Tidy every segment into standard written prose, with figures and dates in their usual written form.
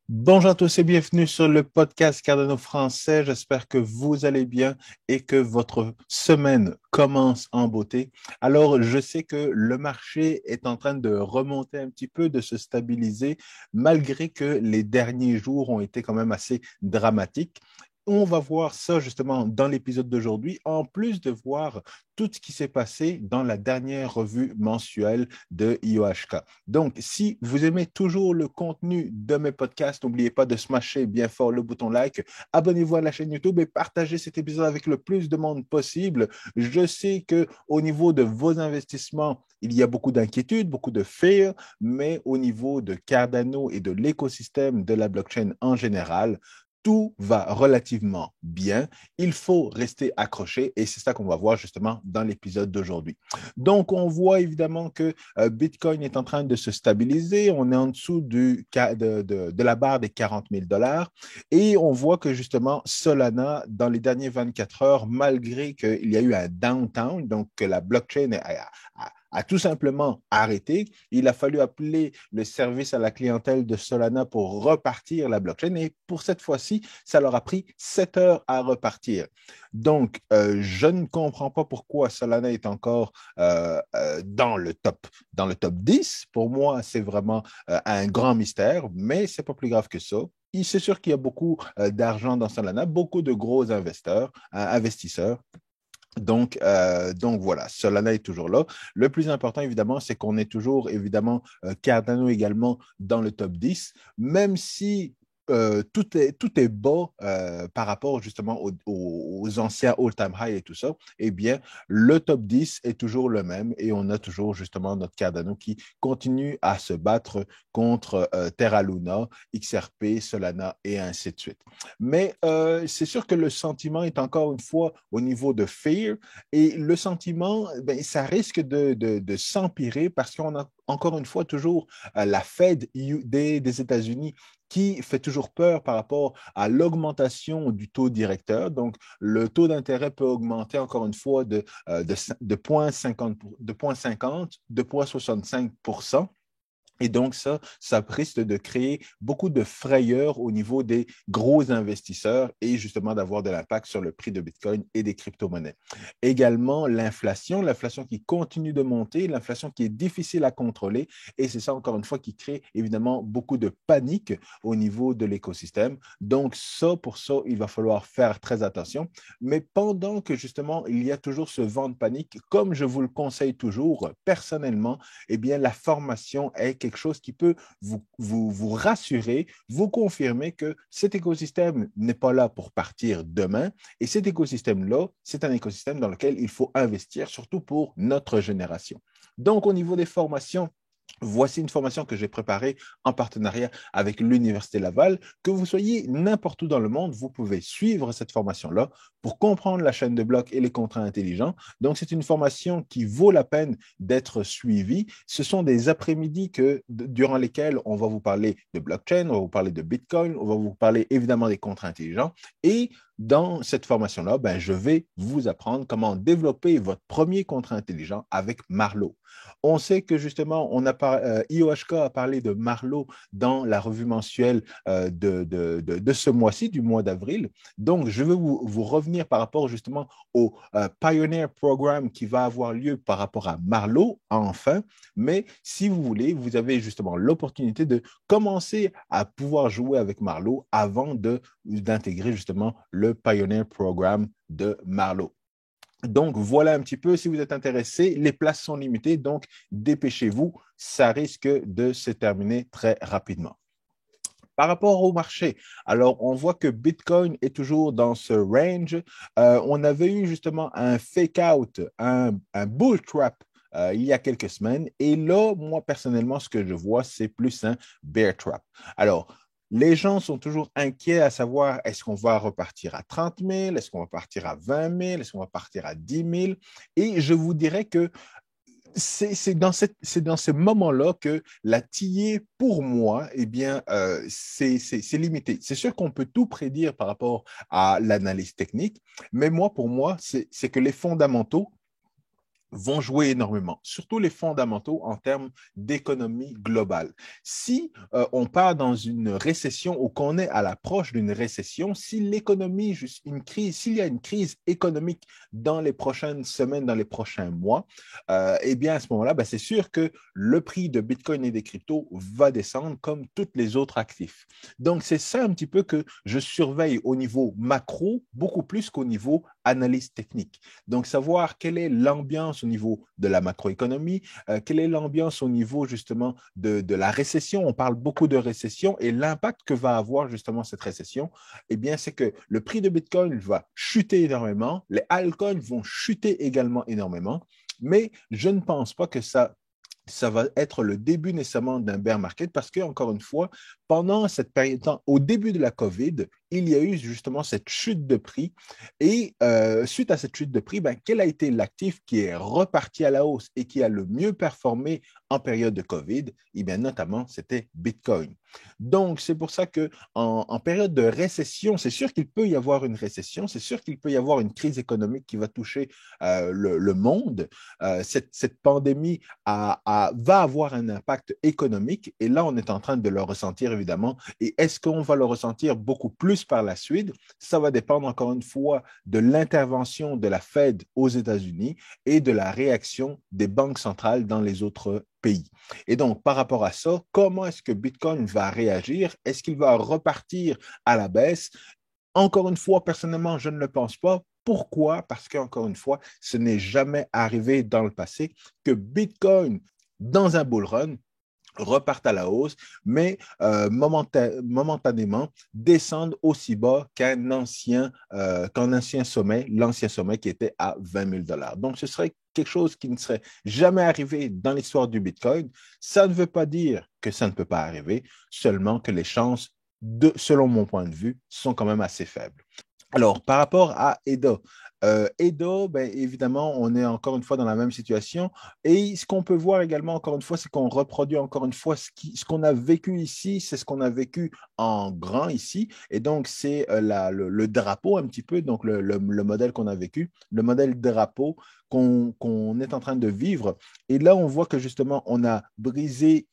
Bonjour à tous et bienvenue sur le podcast Cardano français. J'espère que vous allez bien et que votre semaine commence en beauté. Alors, je sais que le marché est en train de remonter un petit peu, de se stabiliser, malgré que les derniers jours ont été quand même assez dramatiques. On va voir ça justement dans l'épisode d'aujourd'hui, en plus de voir tout ce qui s'est passé dans la dernière revue mensuelle de IOHK. Donc, si vous aimez toujours le contenu de mes podcasts, n'oubliez pas de smasher bien fort le bouton like, abonnez-vous à la chaîne YouTube et partagez cet épisode avec le plus de monde possible. Je sais que au niveau de vos investissements, il y a beaucoup d'inquiétudes, beaucoup de fear, mais au niveau de Cardano et de l'écosystème de la blockchain en général, tout va relativement bien. Il faut rester accroché et c'est ça qu'on va voir justement dans l'épisode d'aujourd'hui. Donc, on voit évidemment que Bitcoin est en train de se stabiliser. On est en dessous de la barre des 40 000 dollars. Et on voit que justement, Solana, dans les dernières 24 heures, malgré qu'il y a eu un downtown, donc que la blockchain a tout simplement arrêté. Il a fallu appeler le service à la clientèle de Solana pour repartir la blockchain. Et pour cette fois-ci, ça leur a pris 7 heures à repartir. Donc, je ne comprends pas pourquoi Solana est encore dans le top 10. Pour moi, c'est vraiment un grand mystère, mais c'est pas plus grave que ça. C'est sûr qu'il y a beaucoup d'argent dans Solana, beaucoup de gros investisseurs. Donc voilà, Solana est toujours là. Le plus important, évidemment, c'est qu'on est toujours, évidemment, Cardano également dans le top 10, même si tout est bas par rapport justement aux anciens all-time high et tout ça, eh bien, le top 10 est toujours le même et on a toujours justement notre Cardano qui continue à se battre contre Terra Luna, XRP, Solana et ainsi de suite. Mais c'est sûr que le sentiment est encore une fois au niveau de fear et le sentiment, ben, ça risque de s'empirer parce qu'on a encore une fois toujours la Fed des États-Unis qui fait toujours peur par rapport à l'augmentation du taux directeur. Donc, le taux d'intérêt peut augmenter encore une fois de 0,50, de 0,50, de 0,65%. Et donc, ça risque de créer beaucoup de frayeur au niveau des gros investisseurs et justement d'avoir de l'impact sur le prix de Bitcoin et des crypto-monnaies. Également, l'inflation qui continue de monter, l'inflation qui est difficile à contrôler et c'est ça encore une fois qui crée évidemment beaucoup de panique au niveau de l'écosystème. Donc, pour ça, il va falloir faire très attention. Mais pendant que justement, il y a toujours ce vent de panique, comme je vous le conseille toujours, personnellement, eh bien, la formation est quelque chose qui peut vous rassurer, vous confirmer que cet écosystème n'est pas là pour partir demain. Et cet écosystème-là, c'est un écosystème dans lequel il faut investir, surtout pour notre génération. Donc, au niveau des formations, voici une formation que j'ai préparée en partenariat avec l'Université Laval. Que vous soyez n'importe où dans le monde, vous pouvez suivre cette formation-là pour comprendre la chaîne de blocs et les contrats intelligents. Donc, c'est une formation qui vaut la peine d'être suivie. Ce sont des après-midi durant lesquels on va vous parler de blockchain, on va vous parler de Bitcoin, on va vous parler évidemment des contrats intelligents. Et dans cette formation-là, ben, je vais vous apprendre comment développer votre premier contrat intelligent avec Marlowe. On sait que justement, IOHK a parlé de Marlowe dans la revue mensuelle de ce mois-ci, du mois d'avril. Donc, je veux vous revenir par rapport justement au Pioneer Programme qui va avoir lieu par rapport à Marlowe, enfin. Mais si vous voulez, vous avez justement l'opportunité de commencer à pouvoir jouer avec Marlowe avant d'intégrer justement le Pioneer Programme de Marlowe. Donc, voilà un petit peu, si vous êtes intéressé, les places sont limitées, donc dépêchez-vous, ça risque de se terminer très rapidement. Par rapport au marché, alors on voit que Bitcoin est toujours dans ce range. On avait eu justement un fake-out, un bull trap il y a quelques semaines. Et là, moi, personnellement, ce que je vois, c'est plus un bear trap. Alors, les gens sont toujours inquiets à savoir est-ce qu'on va repartir à 30 000, est-ce qu'on va partir à 20 000, est-ce qu'on va partir à 10 000. Et je vous dirais que c'est dans ce moment-là que la TIE, pour moi, eh bien, c'est limité. C'est sûr qu'on peut tout prédire par rapport à l'analyse technique, mais moi, pour moi, c'est que les fondamentaux vont jouer énormément, surtout les fondamentaux en termes d'économie globale. Si on part dans une récession ou qu'on est à l'approche d'une récession, si l'économie, juste une crise, s'il y a une crise économique dans les prochaines semaines, dans les prochains mois, eh bien à ce moment-là, ben, c'est sûr que le prix de Bitcoin et des cryptos va descendre comme tous les autres actifs. Donc c'est ça un petit peu que je surveille au niveau macro, beaucoup plus qu'au niveau analyse technique. Donc savoir quelle est l'ambiance au niveau de la macroéconomie, quelle est l'ambiance au niveau justement de la récession. On parle beaucoup de récession et l'impact que va avoir justement cette récession, eh bien, c'est que le prix de Bitcoin va chuter énormément, les altcoins vont chuter également énormément, mais je ne pense pas que ça va être le début nécessairement d'un bear market parce que, encore une fois, pendant cette période, au début de la COVID, il y a eu justement cette chute de prix. Et suite à cette chute de prix, ben, quel a été l'actif qui est reparti à la hausse et qui a le mieux performé en période de COVID? Eh bien, notamment, c'était Bitcoin. Donc, c'est pour ça qu'en période de récession, c'est sûr qu'il peut y avoir une récession, c'est sûr qu'il peut y avoir une crise économique qui va toucher le monde. Cette pandémie va avoir un impact économique et là, on est en train de le ressentir évidemment. Et est-ce qu'on va le ressentir beaucoup plus par la suite? Ça va dépendre encore une fois de l'intervention de la Fed aux États-Unis et de la réaction des banques centrales dans les autres pays. Et donc, par rapport à ça, comment est-ce que Bitcoin va réagir? Est-ce qu'il va repartir à la baisse? Encore une fois, personnellement, je ne le pense pas. Pourquoi? Parce qu'encore une fois, ce n'est jamais arrivé dans le passé que Bitcoin, dans un bull run, repartent à la hausse, mais momentanément descendent aussi bas qu'un ancien sommet, l'ancien sommet qui était à 20 000 $. Donc, ce serait quelque chose qui ne serait jamais arrivé dans l'histoire du Bitcoin. Ça ne veut pas dire que ça ne peut pas arriver, seulement que les chances, selon mon point de vue, sont quand même assez faibles. Alors, par rapport à EDA, EDA, ben, évidemment, on est encore une fois dans la même situation. Et ce qu'on peut voir également, encore une fois, c'est qu'on reproduit encore une fois ce qu'on a vécu ici, c'est ce qu'on a vécu en grand ici. Et donc, c'est le drapeau un petit peu, donc le modèle qu'on a vécu, le modèle drapeau qu'on est en train de vivre. Et là, on voit que justement, on a brisé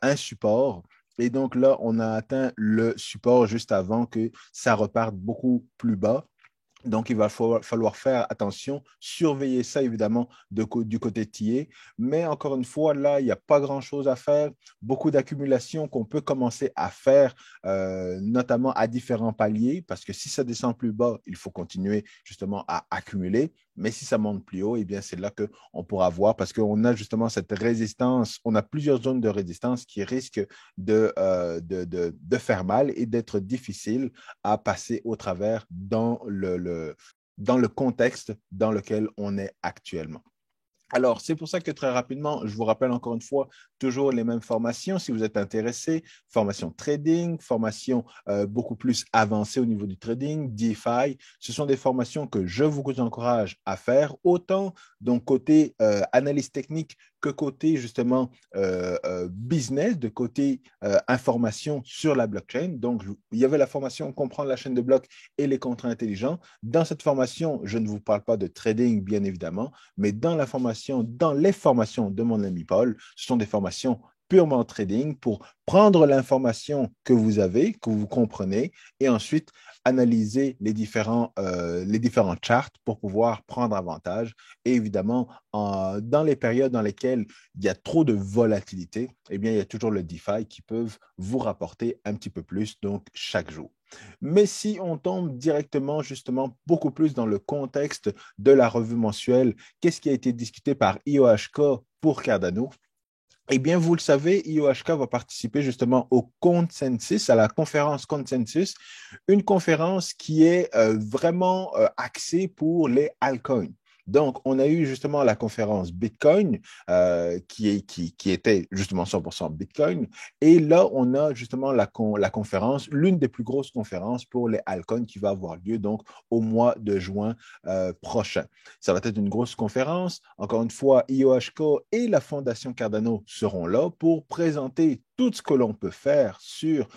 un support. Et donc là, on a atteint le support juste avant que ça reparte beaucoup plus bas. Donc, il va falloir faire attention, surveiller ça évidemment du côté TA. Mais encore une fois, là, il n'y a pas grand-chose à faire. Beaucoup d'accumulations qu'on peut commencer à faire, notamment à différents paliers, parce que si ça descend plus bas, il faut continuer justement à accumuler. Mais si ça monte plus haut, eh bien, c'est là qu'on pourra voir, parce qu'on a justement cette résistance, on a plusieurs zones de résistance qui risquent de faire mal et d'être difficiles à passer au travers dans le contexte dans lequel on est actuellement. Alors, c'est pour ça que très rapidement, je vous rappelle encore une fois, toujours les mêmes formations si vous êtes intéressé, formation trading, formation beaucoup plus avancée au niveau du trading, DeFi. Ce sont des formations que je vous encourage à faire, autant donc côté analyse technique que côté justement business, de côté information sur la blockchain. Donc, il y avait la formation comprendre la chaîne de blocs et les contrats intelligents. Dans cette formation, je ne vous parle pas de trading, bien évidemment, mais dans les formations de mon ami Paul, ce sont des formations purement trading pour prendre l'information que vous avez, que vous comprenez, et ensuite analyser les différents charts pour pouvoir prendre avantage. Et évidemment, dans les périodes dans lesquelles il y a trop de volatilité, eh bien, il y a toujours le DeFi qui peuvent vous rapporter un petit peu plus, donc chaque jour. Mais si on tombe directement, justement, beaucoup plus dans le contexte de la revue mensuelle, qu'est-ce qui a été discuté par IOHK pour Cardano? Eh bien, vous le savez, IOHK va participer justement au Consensus, à la conférence Consensus, une conférence qui est vraiment axée pour les altcoins. Donc, on a eu justement la conférence Bitcoin qui était justement 100% Bitcoin. Et là, on a justement la conférence, l'une des plus grosses conférences pour les altcoins qui va avoir lieu donc au mois de juin prochain. Ça va être une grosse conférence. Encore une fois, IOHK et la Fondation Cardano seront là pour présenter tout ce que l'on peut faire sur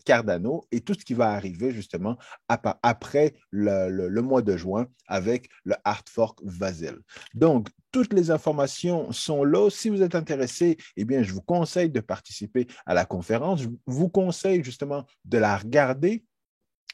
Cardano et tout ce qui va arriver justement après le mois de juin avec le hard fork Vasil. Donc, toutes les informations sont là. Si vous êtes intéressé, eh bien, je vous conseille de participer à la conférence. Je vous conseille justement de la regarder.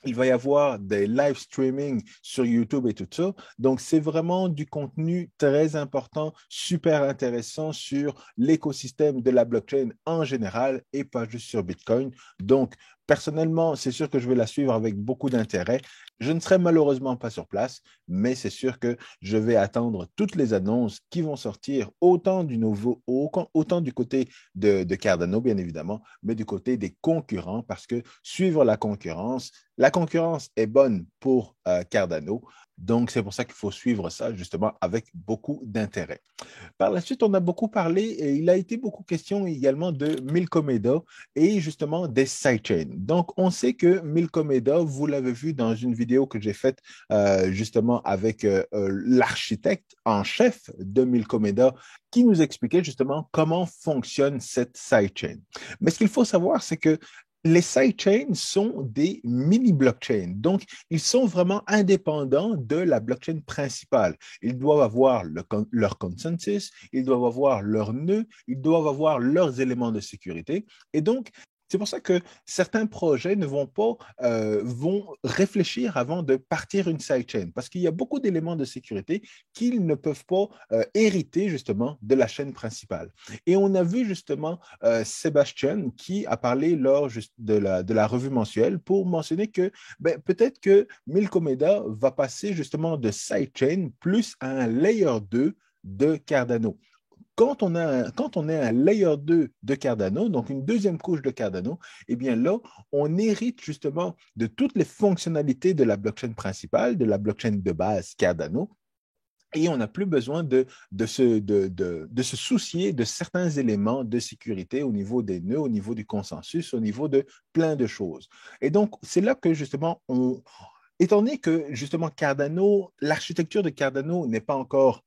Il va y avoir des live streaming sur YouTube et tout ça. Donc, c'est vraiment du contenu très important, super intéressant sur l'écosystème de la blockchain en général et pas juste sur Bitcoin. Donc, personnellement, c'est sûr que je vais la suivre avec beaucoup d'intérêt. Je ne serai malheureusement pas sur place, mais c'est sûr que je vais attendre toutes les annonces qui vont sortir, autant du côté de Cardano, bien évidemment, mais du côté des concurrents, parce que suivre la concurrence est bonne pour Cardano. Donc, c'est pour ça qu'il faut suivre ça justement avec beaucoup d'intérêt. Par la suite, on a beaucoup parlé et il a été beaucoup question également de Milkomeda et justement des sidechains. Donc, on sait que Milkomeda, vous l'avez vu dans une vidéo que j'ai faite justement avec l'architecte en chef de Milkomeda qui nous expliquait justement comment fonctionne cette sidechain. Mais ce qu'il faut savoir, c'est que les sidechains sont des mini-blockchains. Donc, ils sont vraiment indépendants de la blockchain principale. Ils doivent avoir leur consensus, ils doivent avoir leur nœud, ils doivent avoir leurs éléments de sécurité. Et donc, c'est pour ça que certains projets ne vont pas vont réfléchir avant de partir une sidechain, parce qu'il y a beaucoup d'éléments de sécurité qu'ils ne peuvent pas hériter justement de la chaîne principale. Et on a vu justement Sébastien qui a parlé lors de la revue mensuelle pour mentionner que peut-être que Milkomeda va passer justement de sidechain plus à un layer 2 de Cardano. Quand on est un layer 2 de Cardano, donc une deuxième couche de Cardano, eh bien là, on hérite justement de toutes les fonctionnalités de la blockchain principale, de la blockchain de base Cardano, et on n'a plus besoin de se soucier de certains éléments de sécurité au niveau des nœuds, au niveau du consensus, au niveau de plein de choses. Et donc, c'est là que justement, étant donné que justement Cardano, l'architecture de Cardano n'est pas encore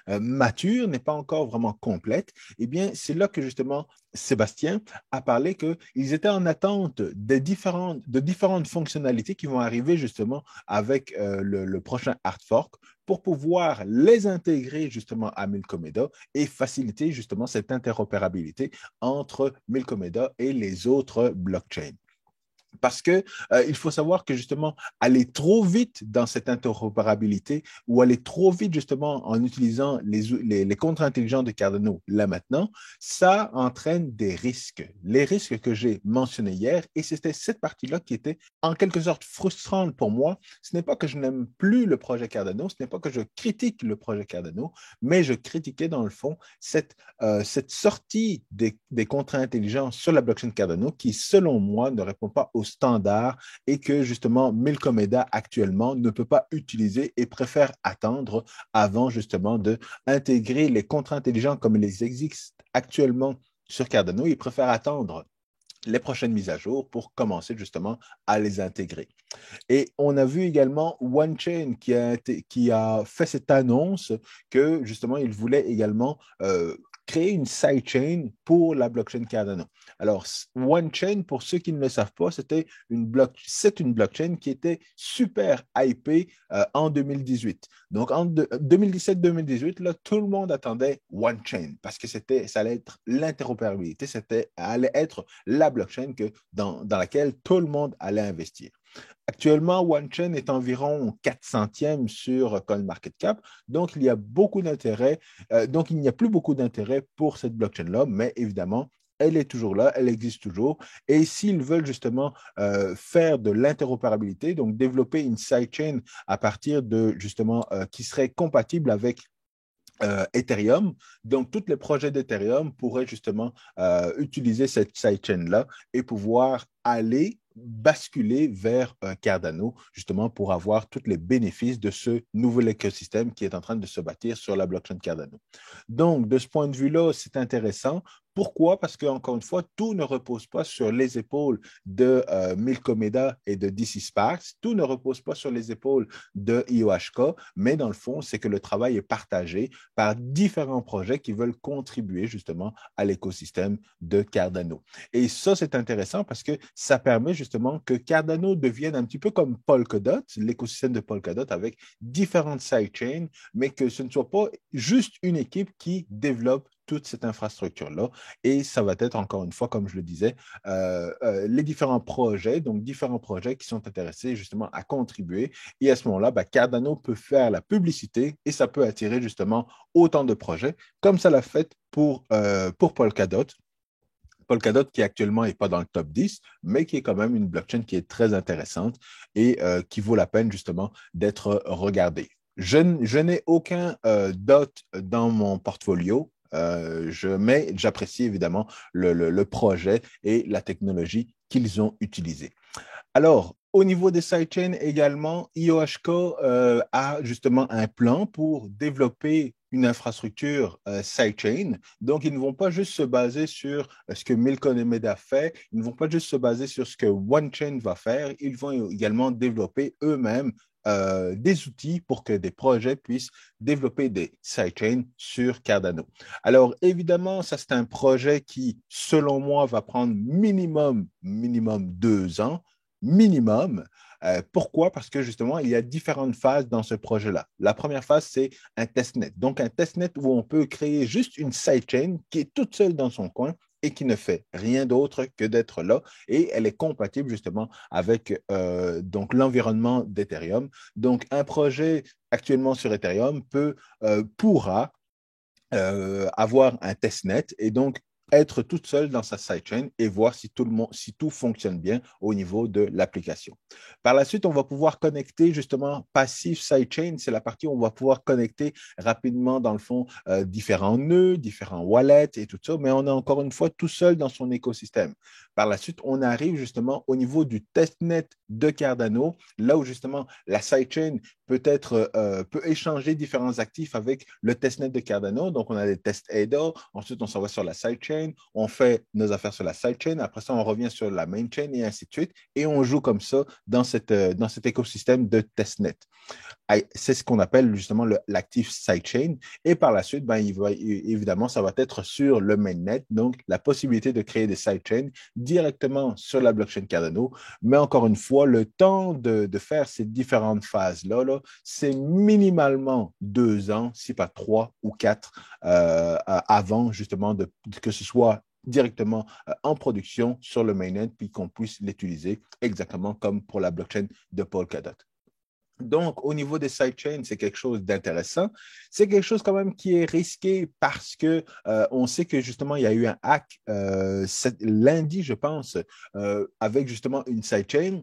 mature, n'est pas encore vraiment complète, eh bien, c'est là que justement Sébastien a parlé qu'ils étaient en attente de différentes fonctionnalités qui vont arriver justement avec le prochain hard fork pour pouvoir les intégrer justement à Milkomeda et faciliter justement cette interopérabilité entre Milkomeda et les autres blockchains. Parce que il faut savoir que justement, aller trop vite dans cette interopérabilité ou aller trop vite justement en utilisant les contre-intelligents de Cardano là maintenant, ça entraîne des risques. Les risques que j'ai mentionnés hier, et c'était cette partie-là qui était en quelque sorte frustrante pour moi. Ce n'est pas que je n'aime plus le projet Cardano, ce n'est pas que je critique le projet Cardano, mais je critiquais dans le fond cette sortie des contre-intelligents sur la blockchain Cardano qui, selon moi, ne répond pas aux standards et que justement Milkomeda actuellement ne peut pas utiliser et préfère attendre avant justement d'intégrer les contre-intelligents comme ils existent actuellement sur Cardano. Il préfère attendre les prochaines mises à jour pour commencer justement à les intégrer. Et on a vu également OneChain qui a fait cette annonce que justement il voulait également créer une sidechain pour la blockchain Cardano. Alors, OneChain, pour ceux qui ne le savent pas, c'est une blockchain qui était super hypée en 2018. Donc, en 2017-2018, là, tout le monde attendait OneChain parce que ça allait être l'interopérabilité, allait être la blockchain dans laquelle tout le monde allait investir. Actuellement, OneChain est environ 400e sur CoinMarketCap, donc il y a beaucoup d'intérêt. Donc, il n'y a plus beaucoup d'intérêt pour cette blockchain-là, mais évidemment, elle est toujours là, elle existe toujours. Et s'ils veulent justement faire de l'interopérabilité, donc développer une sidechain à partir de justement qui serait compatible avec Ethereum. Donc, tous les projets d'Ethereum pourraient justement utiliser cette sidechain-là et pouvoir aller basculer vers Cardano, justement pour avoir tous les bénéfices de ce nouvel écosystème qui est en train de se bâtir sur la blockchain Cardano. Donc, de ce point de vue-là, c'est intéressant Pourquoi? Parce que, encore une fois, tout ne repose pas sur les épaules de Milko Meda et de DC Sparks, tout ne repose pas sur les épaules de IOHK, mais dans le fond, c'est que le travail est partagé par différents projets qui veulent contribuer justement à l'écosystème de Cardano. Et ça, c'est intéressant parce que ça permet justement que Cardano devienne un petit peu comme Polkadot, l'écosystème de Polkadot avec différentes sidechains, mais que ce ne soit pas juste une équipe qui développe toute cette infrastructure-là. Et ça va être, encore une fois, comme je le disais, les différents projets, donc différents projets qui sont intéressés justement à contribuer. Et à ce moment-là, ben, Cardano peut faire la publicité et ça peut attirer justement autant de projets, comme ça l'a fait pour Polkadot. Polkadot qui actuellement n'est pas dans le top 10, mais qui est quand même une blockchain qui est très intéressante et qui vaut la peine justement d'être regardée. Je n'ai aucun DOT dans mon portfolio, mais j'apprécie évidemment le projet et la technologie qu'ils ont utilisée. Alors, au niveau des sidechains également, IOHK a justement un plan pour développer une infrastructure sidechain. Donc, ils ne vont pas juste se baser sur ce que Milcon et Meda fait, ils ne vont pas juste se baser sur ce que OneChain va faire, ils vont également développer eux-mêmes des outils pour que des projets puissent développer des sidechains sur Cardano. Alors, évidemment, ça, c'est un projet qui, selon moi, va prendre minimum 2 ans minimum. Pourquoi? Parce que justement, il y a différentes phases dans ce projet-là. La première phase, c'est un testnet. Donc, un testnet où on peut créer juste une sidechain qui est toute seule dans son coin et qui ne fait rien d'autre que d'être là. Et elle est compatible justement avec donc l'environnement d'Ethereum. Donc, un projet actuellement sur Ethereum pourra avoir un testnet et donc être toute seule dans sa sidechain et voir si tout fonctionne bien au niveau de l'application. Par la suite, on va pouvoir connecter justement Passive Sidechain, c'est la partie où on va pouvoir connecter rapidement dans le fond différents nœuds, différents wallets et tout ça, mais on est encore une fois tout seul dans son écosystème. Par la suite, on arrive justement au niveau du testnet de Cardano, là où justement la sidechain peut échanger différents actifs avec le testnet de Cardano. Donc, on a des tests ADA. Ensuite, on s'en va sur la sidechain. On fait nos affaires sur la sidechain. Après ça, on revient sur la main chain et ainsi de suite. Et on joue comme ça dans cet écosystème de testnet. C'est ce qu'on appelle justement l'actif sidechain. Et par la suite, ben, évidemment, ça va être sur le mainnet. Donc, la possibilité de créer des sidechains directement sur la blockchain Cardano. Mais encore une fois, le temps de faire ces différentes phases-là, là, c'est minimalement 2 ans, si pas 3 ou 4, avant justement que ce soit directement en production sur le mainnet, puis qu'on puisse l'utiliser exactement comme pour la blockchain de Polkadot. Donc, au niveau des sidechains, c'est quelque chose d'intéressant. C'est quelque chose quand même qui est risqué parce que on sait que justement, il y a eu un hack lundi, je pense, avec justement une sidechain.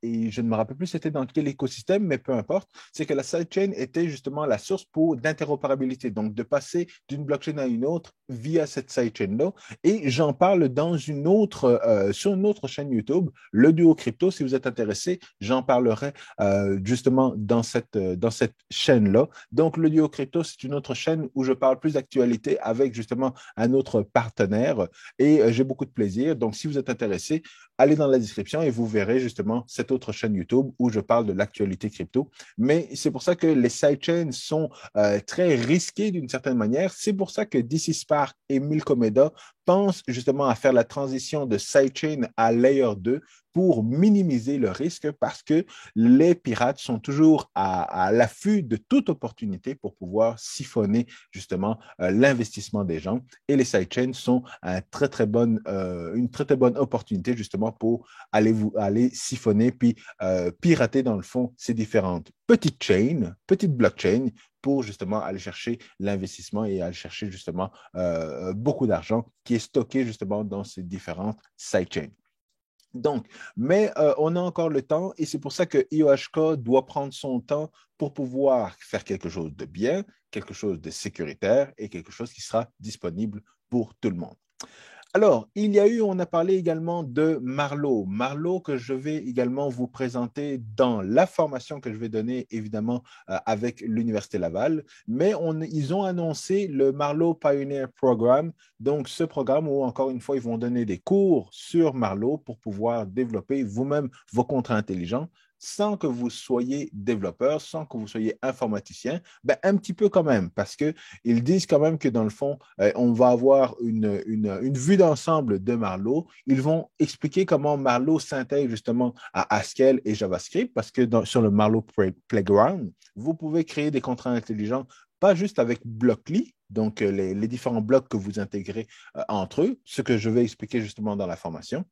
Et je ne me rappelle plus c'était dans quel écosystème, mais peu importe, c'est que la sidechain était justement la source d'interopérabilité, donc de passer d'une blockchain à une autre via cette sidechain-là. Et j'en parle sur une autre chaîne YouTube, le Duo Crypto. Si vous êtes intéressé, j'en parlerai justement dans cette chaîne-là. Donc, le Duo Crypto, c'est une autre chaîne où je parle plus d'actualité avec justement un autre partenaire et j'ai beaucoup de plaisir. Donc, si vous êtes intéressé, allez dans la description et vous verrez justement cette autre chaîne YouTube où je parle de l'actualité crypto. Mais c'est pour ça que les sidechains sont très risqués d'une certaine manière. C'est pour ça que DC Spark et Milko Meda pensent justement à faire la transition de sidechain à Layer 2 pour minimiser le risque parce que les pirates sont toujours à l'affût de toute opportunité pour pouvoir siphonner justement l'investissement des gens. Et les sidechains sont une très très bonne opportunité justement pour aller siphonner puis pirater dans le fond ces différentes petites blockchains pour justement aller chercher l'investissement et aller chercher justement beaucoup d'argent qui est stocké justement dans ces différentes sidechains. Donc, mais on a encore le temps et c'est pour ça que IOHK doit prendre son temps pour pouvoir faire quelque chose de bien, quelque chose de sécuritaire et quelque chose qui sera disponible pour tout le monde. Alors, on a parlé également de Marlowe. Marlowe que je vais également vous présenter dans la formation que je vais donner, évidemment, avec l'Université Laval. Mais ils ont annoncé le Marlowe Pioneer Program. Donc, ce programme où, encore une fois, ils vont donner des cours sur Marlowe pour pouvoir développer vous-même vos contrats intelligents sans que vous soyez développeur, sans que vous soyez informaticien, ben, un petit peu quand même, parce qu'ils disent quand même que dans le fond, on va avoir une vue d'ensemble de Marlowe. Ils vont expliquer comment Marlowe s'intègre justement à Haskell et JavaScript, parce que sur le Marlowe Playground, vous pouvez créer des contrats intelligents, pas juste avec Blockly, donc les différents blocs que vous intégrez entre eux, ce que je vais expliquer justement dans la formation,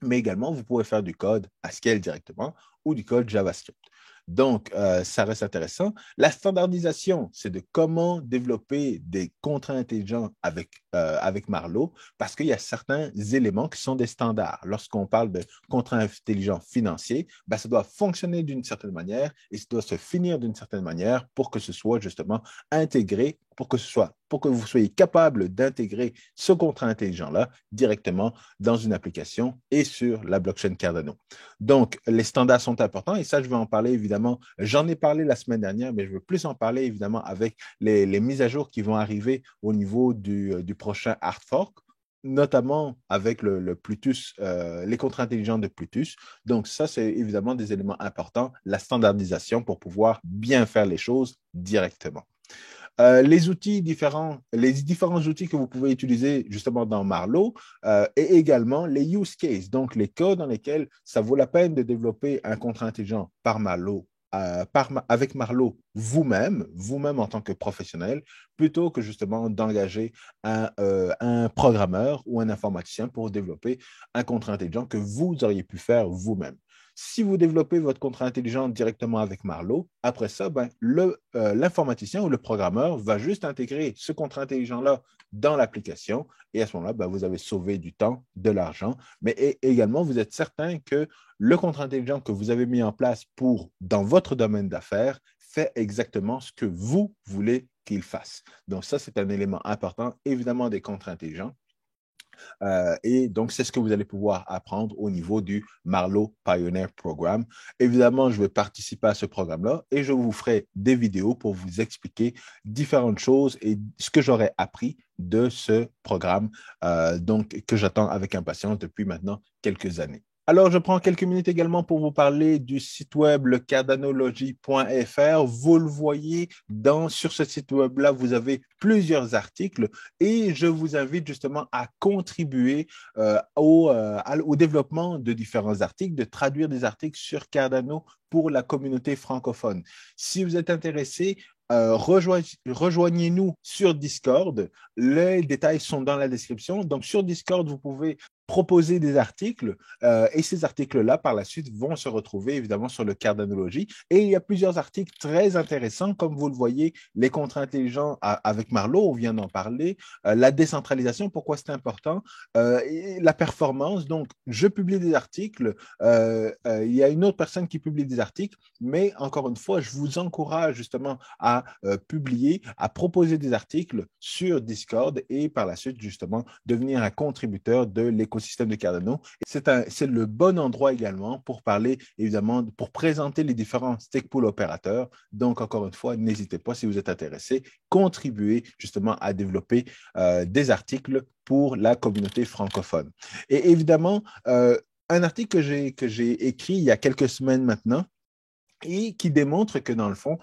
mais également, vous pouvez faire du code Haskell directement ou du code JavaScript. Donc, ça reste intéressant. La standardisation, c'est de comment développer des contrats intelligents avec Marlowe, parce qu'il y a certains éléments qui sont des standards. Lorsqu'on parle de contrats intelligents financiers, ben, ça doit fonctionner d'une certaine manière et ça doit se finir d'une certaine manière pour que ce soit justement intégré, pour que vous soyez capable d'intégrer ce contrat intelligent-là directement dans une application et sur la blockchain Cardano. Donc, les standards sont importants et ça, je vais en parler évidemment. J'en ai parlé la semaine dernière, mais je veux plus en parler évidemment avec les mises à jour qui vont arriver au niveau du prochain hard fork, notamment avec le Plutus, les contrats intelligents de Plutus. Donc, ça, c'est évidemment des éléments importants, la standardisation pour pouvoir bien faire les choses directement. Les différents outils que vous pouvez utiliser justement dans Marlowe et également les use cases, donc les cas dans lesquels ça vaut la peine de développer un contrat intelligent par Marlowe, avec Marlowe vous-même en tant que professionnel, plutôt que justement d'engager un programmeur ou un informaticien pour développer un contrat intelligent que vous auriez pu faire vous-même. Si vous développez votre contrat intelligent directement avec Marlowe, après ça, ben, l'informaticien ou le programmeur va juste intégrer ce contrat intelligent-là dans l'application et à ce moment-là, ben, vous avez sauvé du temps, de l'argent, mais également, vous êtes certain que le contrat intelligent que vous avez mis en place dans votre domaine d'affaires fait exactement ce que vous voulez qu'il fasse. Donc ça, c'est un élément important, évidemment, des contrats intelligents. Et donc, c'est ce que vous allez pouvoir apprendre au niveau du Marlowe Pioneer Program. Évidemment, je vais participer à ce programme-là et je vous ferai des vidéos pour vous expliquer différentes choses et ce que j'aurais appris de ce programme donc, que j'attends avec impatience depuis maintenant quelques années. Alors, je prends quelques minutes également pour vous parler du site web le cardanology.fr. Vous le voyez, sur ce site web-là, vous avez plusieurs articles et je vous invite justement à contribuer au développement de différents articles, de traduire des articles sur Cardano pour la communauté francophone. Si vous êtes intéressé, rejoignez-nous sur Discord. Les détails sont dans la description. Donc, sur Discord, vous pouvez proposer des articles et ces articles-là, par la suite, vont se retrouver évidemment sur le Cardanology. Et il y a plusieurs articles très intéressants, comme vous le voyez, les contrats intelligents avec Marlowe, on vient d'en parler, la décentralisation, pourquoi c'est important, et la performance. Donc, je publie des articles, il y a une autre personne qui publie des articles, mais encore une fois, je vous encourage justement à publier, à proposer des articles sur Discord et par la suite, justement, devenir un contributeur de l'écosystème de Cardano. C'est le bon endroit également pour parler, évidemment, pour présenter les différents stake pool opérateurs. Donc, encore une fois, n'hésitez pas si vous êtes intéressé, contribuez justement à développer des articles pour la communauté francophone. Et évidemment, un article que j'ai écrit il y a quelques semaines maintenant, et qui démontre que dans le fond,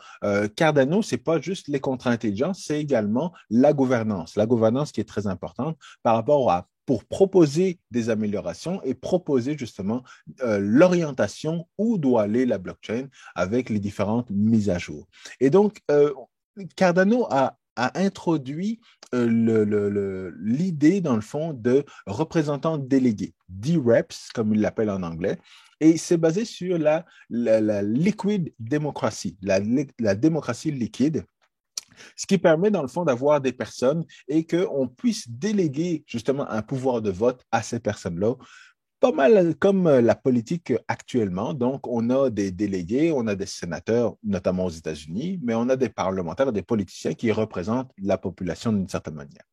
Cardano, ce n'est pas juste les contrats intelligents, c'est également la gouvernance. La gouvernance qui est très importante par rapport pour proposer des améliorations et proposer justement l'orientation où doit aller la blockchain avec les différentes mises à jour. Et donc, Cardano a introduit l'idée, dans le fond, de représentants délégués, D-Reps, comme ils l'appellent en anglais. Et c'est basé sur la liquid democracy, la démocratie liquide, ce qui permet, dans le fond, d'avoir des personnes et qu'on puisse déléguer justement un pouvoir de vote à ces personnes-là, pas mal comme la politique actuellement. Donc, on a des délégués, on a des sénateurs, notamment aux États-Unis, mais on a des parlementaires, des politiciens qui représentent la population d'une certaine manière.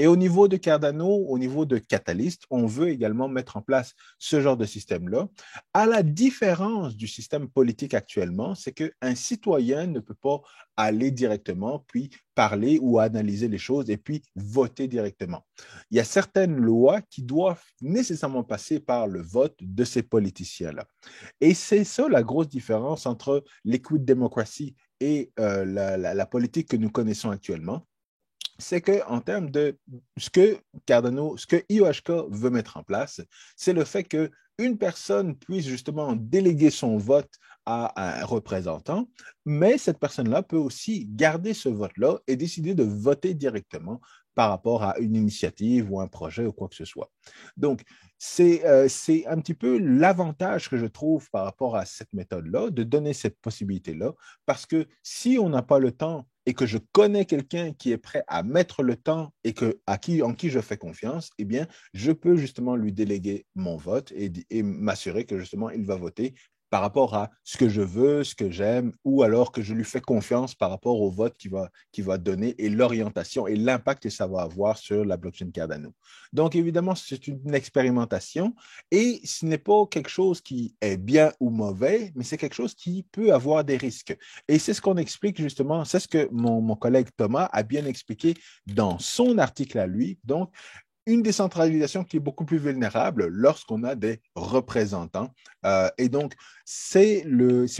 Et au niveau de Cardano, au niveau de Catalyst, on veut également mettre en place ce genre de système-là. À la différence du système politique actuellement, c'est qu'un citoyen ne peut pas aller directement, puis parler ou analyser les choses et puis voter directement. Il y a certaines lois qui doivent nécessairement passer par le vote de ces politiciens-là. Et c'est ça la grosse différence entre liquid democracy et la politique que nous connaissons actuellement. C'est qu'en termes de ce que IOHK veut mettre en place, c'est le fait qu'une personne puisse justement déléguer son vote à un représentant, mais cette personne-là peut aussi garder ce vote-là et décider de voter directement par rapport à une initiative ou un projet ou quoi que ce soit. Donc, c'est un petit peu l'avantage que je trouve par rapport à cette méthode-là, de donner cette possibilité-là, parce que si on n'a pas le temps et que je connais quelqu'un qui est prêt à mettre le temps et en qui je fais confiance, eh bien, je peux justement lui déléguer mon vote et m'assurer que justement, il va voter par rapport à ce que je veux, ce que j'aime, ou alors que je lui fais confiance par rapport au vote qu'il va donner et l'orientation et l'impact que ça va avoir sur la blockchain Cardano. Donc, évidemment, c'est une expérimentation et ce n'est pas quelque chose qui est bien ou mauvais, mais c'est quelque chose qui peut avoir des risques. Et c'est ce qu'on explique justement, c'est ce que mon collègue Thomas a bien expliqué dans son article à lui. Donc, une décentralisation qui est beaucoup plus vulnérable lorsqu'on a des représentants. Et donc, c'est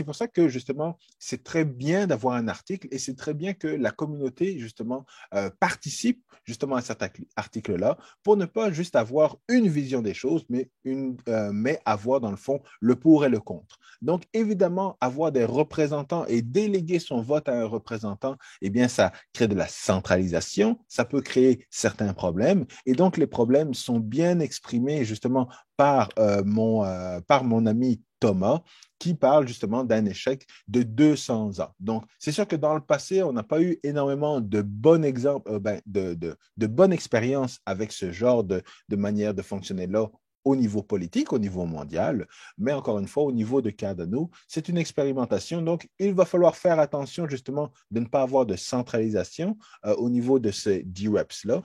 pour ça que justement, c'est très bien d'avoir un article et c'est très bien que la communauté justement participe justement à cet article-là pour ne pas juste avoir une vision des choses, mais avoir dans le fond le pour et le contre. Donc, évidemment, avoir des représentants et déléguer son vote à un représentant, eh bien, ça crée de la centralisation, ça peut créer certains problèmes. Et donc, les problèmes sont bien exprimés justement par mon ami Thomas, qui parle justement d'un échec de 200 ans. Donc, c'est sûr que dans le passé, on n'a pas eu énormément de bons exemples, de bonnes expériences avec ce genre de manière de fonctionner là au niveau politique, au niveau mondial, mais encore une fois, au niveau de Cardano, c'est une expérimentation. Donc, il va falloir faire attention justement de ne pas avoir de centralisation au niveau de ces DREPs-là.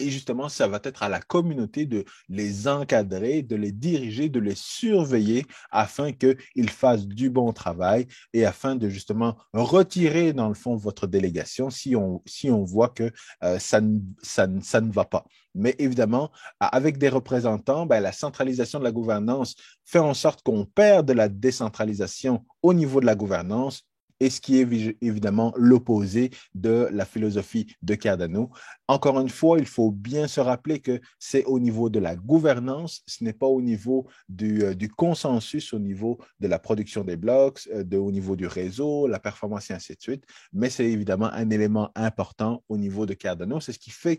Et justement, ça va être à la communauté de les encadrer, de les diriger, de les surveiller afin qu'ils fassent du bon travail et afin de justement retirer, dans le fond, votre délégation si on voit que ça ne va pas. Mais évidemment, avec des représentants, ben, la centralisation de la gouvernance fait en sorte qu'on perd de la décentralisation au niveau de la gouvernance et ce qui est évidemment l'opposé de la philosophie de Cardano. Encore une fois, il faut bien se rappeler que c'est au niveau de la gouvernance, ce n'est pas au niveau du consensus, au niveau de la production des blocs, au niveau du réseau, la performance et ainsi de suite, mais c'est évidemment un élément important au niveau de Cardano. C'est ce qui fait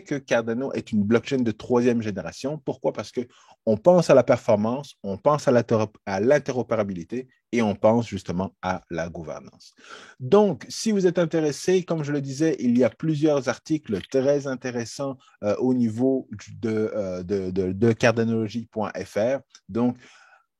que Cardano est une blockchain de troisième génération. Pourquoi? Parce qu'on pense à la performance, on pense à l'interopérabilité et on pense justement à la gouvernance. Donc, si vous êtes intéressé, comme je le disais, il y a plusieurs articles très intéressants au niveau de cardanologie.fr. Donc,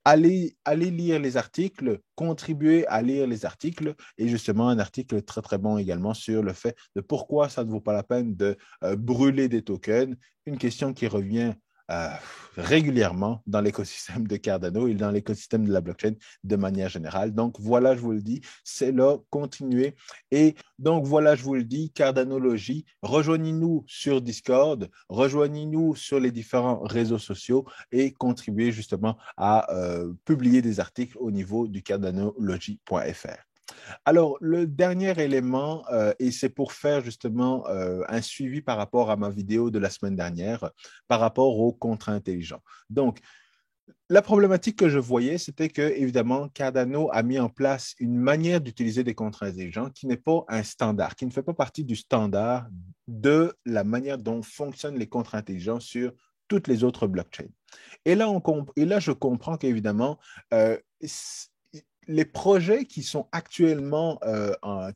allez lire les articles, contribuez à lire les articles et justement un article très très bon également sur le fait de pourquoi ça ne vaut pas la peine de brûler des tokens, une question qui revient euh, régulièrement dans l'écosystème de Cardano et dans l'écosystème de la blockchain de manière générale. Donc voilà, je vous le dis, c'est là, continuez. Et donc voilà, je vous le dis, Cardanologie, rejoignez-nous sur Discord, rejoignez-nous sur les différents réseaux sociaux et contribuez justement à publier des articles au niveau du cardanologie.fr. Alors, le dernier élément, et c'est pour faire justement un suivi par rapport à ma vidéo de la semaine dernière, par rapport aux contrats intelligents. Donc, la problématique que je voyais, c'était que, évidemment, Cardano a mis en place une manière d'utiliser des contrats intelligents qui n'est pas un standard, qui ne fait pas partie du standard de la manière dont fonctionnent les contrats intelligents sur toutes les autres blockchains. Et là, je comprends qu'évidemment, les projets qui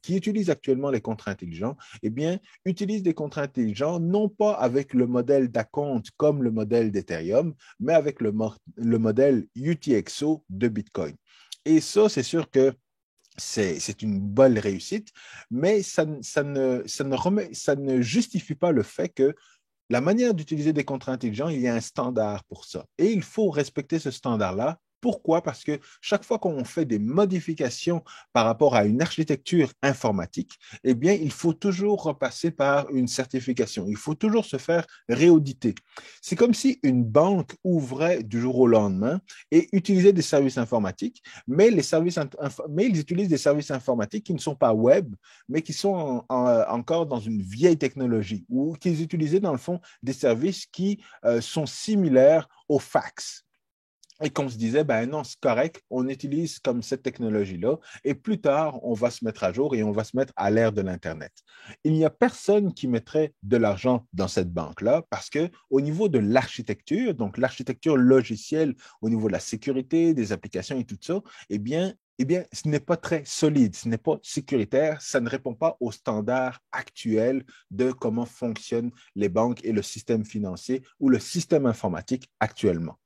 utilisent actuellement les contrats intelligents, eh bien, utilisent des contrats intelligents non pas avec le modèle d'acompte comme le modèle d'Ethereum, mais avec le modèle UTXO de Bitcoin. Et ça, c'est sûr que c'est une bonne réussite, mais ça ne justifie pas le fait que la manière d'utiliser des contrats intelligents, il y a un standard pour ça. Et il faut respecter ce standard-là. Pourquoi? Parce que chaque fois qu'on fait des modifications par rapport à une architecture informatique, eh bien, il faut toujours repasser par une certification. Il faut toujours se faire réauditer. C'est comme si une banque ouvrait du jour au lendemain et utilisait des services informatiques, mais, mais ils utilisent des services informatiques qui ne sont pas web, mais qui sont encore dans une vieille technologie ou qu'ils utilisaient dans le fond des services qui sont similaires au fax. Et qu'on se disait, ben non, c'est correct, on utilise comme cette technologie-là, et plus tard, on va se mettre à jour et on va se mettre à l'ère de l'Internet. Il n'y a personne qui mettrait de l'argent dans cette banque-là parce que au niveau de l'architecture, donc l'architecture logicielle, au niveau de la sécurité, des applications et tout ça, eh bien, ce n'est pas très solide, ce n'est pas sécuritaire, ça ne répond pas aux standards actuels de comment fonctionnent les banques et le système financier ou le système informatique actuellement.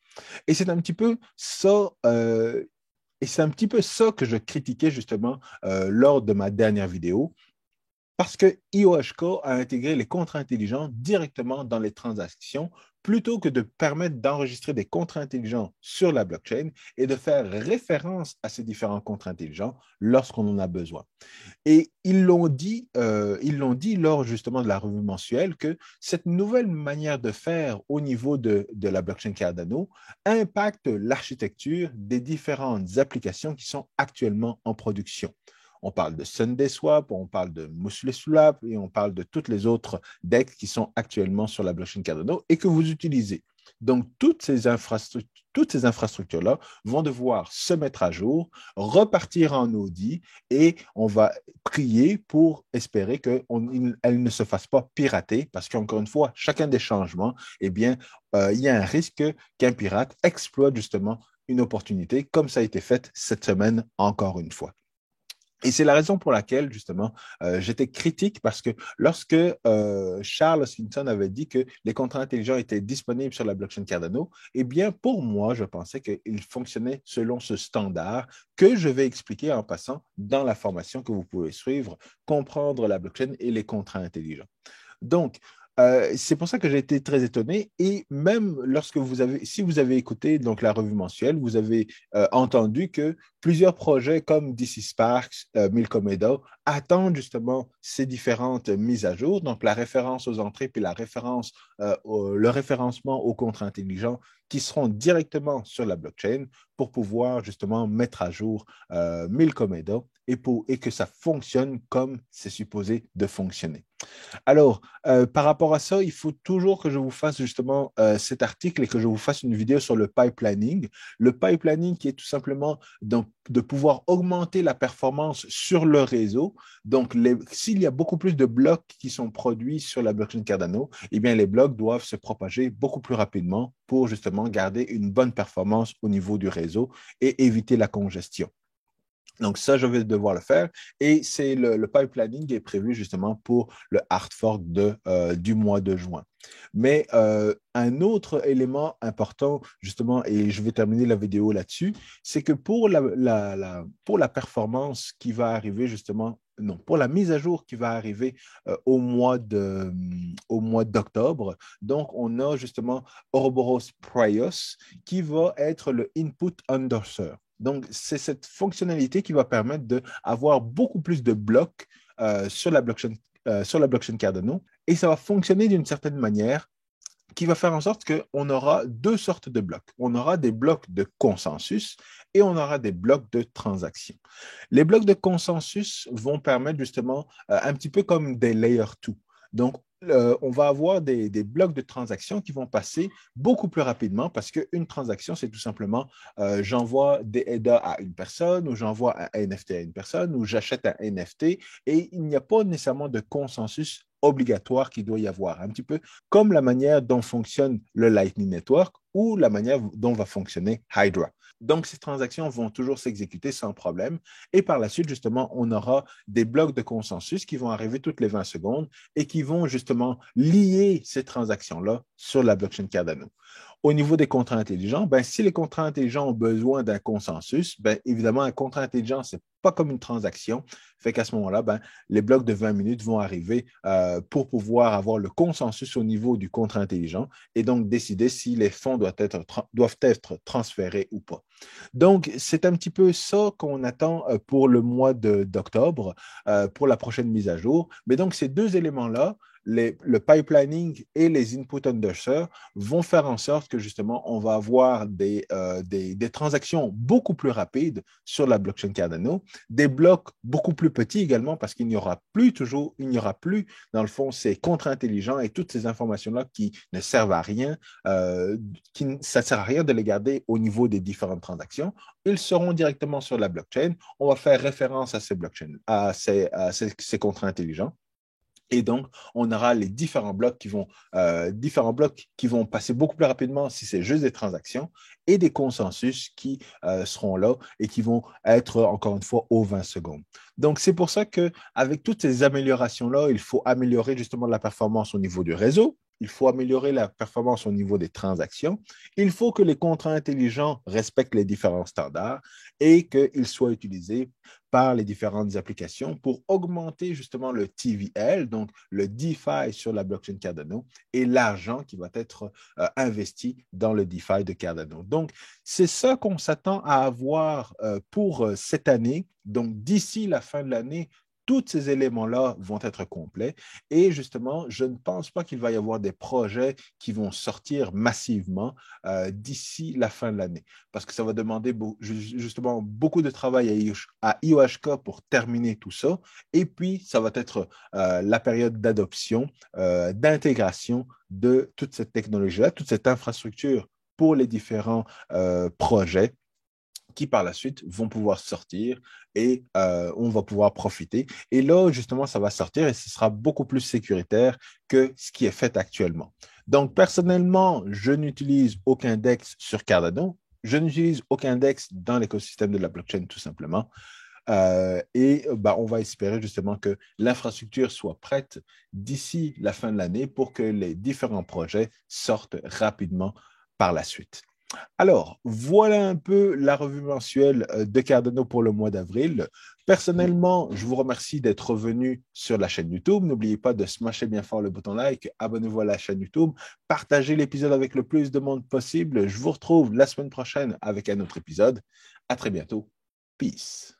Et c'est un petit peu ça, et c'est un petit peu ça que je critiquais justement lors de ma dernière vidéo, parce que IOHK a intégré les contrats intelligents directement dans les transactions plutôt que de permettre d'enregistrer des contrats intelligents sur la blockchain et de faire référence à ces différents contrats intelligents lorsqu'on en a besoin. Et ils l'ont dit lors justement de la revue mensuelle que cette nouvelle manière de faire au niveau de la blockchain Cardano impacte l'architecture des différentes applications qui sont actuellement en production. On parle de SundaeSwap, on parle de Muscle Swap et on parle de toutes les autres DEX qui sont actuellement sur la blockchain Cardano et que vous utilisez. Donc, toutes ces infrastructures-là vont devoir se mettre à jour, repartir en audit et on va prier pour espérer qu'elles ne se fassent pas pirater parce qu'encore une fois, chacun des changements, eh bien, il y a un risque qu'un pirate exploite justement une opportunité comme ça a été fait cette semaine encore une fois. Et c'est la raison pour laquelle, justement, j'étais critique parce que lorsque Charles Hoskinson avait dit que les contrats intelligents étaient disponibles sur la blockchain Cardano, eh bien, pour moi, je pensais qu'il fonctionnait selon ce standard que je vais expliquer en passant dans la formation que vous pouvez suivre, comprendre la blockchain et les contrats intelligents. Donc, c'est pour ça que j'ai été très étonné. Et même si vous avez écouté donc, la revue mensuelle, vous avez entendu que plusieurs projets comme DC Sparks, Milkomedo attendent justement ces différentes mises à jour, donc la référence aux entrées puis le référencement aux contrats intelligents qui seront directement sur la blockchain pour pouvoir justement mettre à jour Milkomedo et que ça fonctionne comme c'est supposé de fonctionner. Alors, par rapport à ça, il faut toujours que je vous fasse justement cet article et que je vous fasse une vidéo sur le pipelining. Le pipelining qui est tout simplement de pouvoir augmenter la performance sur le réseau. Donc, s'il y a beaucoup plus de blocs qui sont produits sur la blockchain Cardano, eh bien, les blocs doivent se propager beaucoup plus rapidement pour justement garder une bonne performance au niveau du réseau et éviter la congestion. Donc, ça, je vais devoir le faire. Et c'est le pipelining est prévu justement pour le hard fork du mois de juin. Mais un autre élément important, justement, et je vais terminer la vidéo là-dessus, c'est que pour pour la performance qui va arriver justement, non, pour la mise à jour qui va arriver au mois d'octobre, donc on a justement Ouroboros Prios qui va être le input endorser. Donc, c'est cette fonctionnalité qui va permettre d'avoir beaucoup plus de blocs sur la blockchain Cardano. Et ça va fonctionner d'une certaine manière qui va faire en sorte qu'on aura deux sortes de blocs. On aura des blocs de consensus et on aura des blocs de transaction. Les blocs de consensus vont permettre justement un petit peu comme des layer 2. Donc, on va avoir des blocs de transactions qui vont passer beaucoup plus rapidement parce qu'une transaction, c'est tout simplement j'envoie des ADA à une personne ou j'envoie un NFT à une personne ou j'achète un NFT et il n'y a pas nécessairement de consensus obligatoire qu'il doit y avoir, un petit peu comme la manière dont fonctionne le Lightning Network ou la manière dont va fonctionner Hydra. Donc, ces transactions vont toujours s'exécuter sans problème. Et par la suite, justement, on aura des blocs de consensus qui vont arriver toutes les 20 secondes et qui vont justement lier ces transactions-là sur la blockchain Cardano. Au niveau des contrats intelligents, si les contrats intelligents ont besoin d'un consensus, évidemment, un contrat intelligent, ce n'est pas comme une transaction. Fait qu'à ce moment-là, ben, les blocs de 20 minutes vont arriver pour pouvoir avoir le consensus au niveau du contrat intelligent et donc décider si les fonds doivent être transférés ou pas. Donc, c'est un petit peu ça qu'on attend pour le mois d'octobre, pour la prochaine mise à jour. Mais donc, ces deux éléments-là, le pipelining et les input unders vont faire en sorte que justement, on va avoir des transactions beaucoup plus rapides sur la blockchain Cardano, des blocs beaucoup plus petits également parce qu'il n'y aura plus dans le fond ces contrats intelligents et toutes ces informations-là qui ne servent à rien, ça ne sert à rien de les garder au niveau des différentes transactions. Ils seront directement sur la blockchain. On va faire référence à ces blockchains, ces contrats intelligents. Et donc, on aura les différents blocs qui vont passer beaucoup plus rapidement si c'est juste des transactions et des consensus qui seront là et qui vont être, encore une fois, aux 20 secondes. Donc, c'est pour ça qu'avec toutes ces améliorations-là, il faut améliorer justement la performance au niveau du réseau. Il faut améliorer la performance au niveau des transactions. Il faut que les contrats intelligents respectent les différents standards et qu'ils soient utilisés par les différentes applications pour augmenter justement le TVL, donc le DeFi sur la blockchain Cardano et l'argent qui va être investi dans le DeFi de Cardano. Donc, c'est ça qu'on s'attend à avoir pour cette année. Donc, d'ici la fin de l'année, tous ces éléments-là vont être complets. Et justement, je ne pense pas qu'il va y avoir des projets qui vont sortir massivement d'ici la fin de l'année, parce que ça va demander justement beaucoup de travail à IOHK pour terminer tout ça. Et puis, ça va être la période d'adoption, d'intégration de toute cette technologie-là, toute cette infrastructure pour les différents projets qui par la suite vont pouvoir sortir et on va pouvoir profiter. Et là, justement, ça va sortir et ce sera beaucoup plus sécuritaire que ce qui est fait actuellement. Donc, personnellement, je n'utilise aucun DEX sur Cardano. Je n'utilise aucun DEX dans l'écosystème de la blockchain, tout simplement. On va espérer justement que l'infrastructure soit prête d'ici la fin de l'année pour que les différents projets sortent rapidement par la suite. Alors, voilà un peu la revue mensuelle de Cardano pour le mois d'avril. Personnellement, je vous remercie d'être venu sur la chaîne YouTube. N'oubliez pas de smasher bien fort le bouton like, abonnez-vous à la chaîne YouTube, partagez l'épisode avec le plus de monde possible. Je vous retrouve la semaine prochaine avec un autre épisode. À très bientôt. Peace.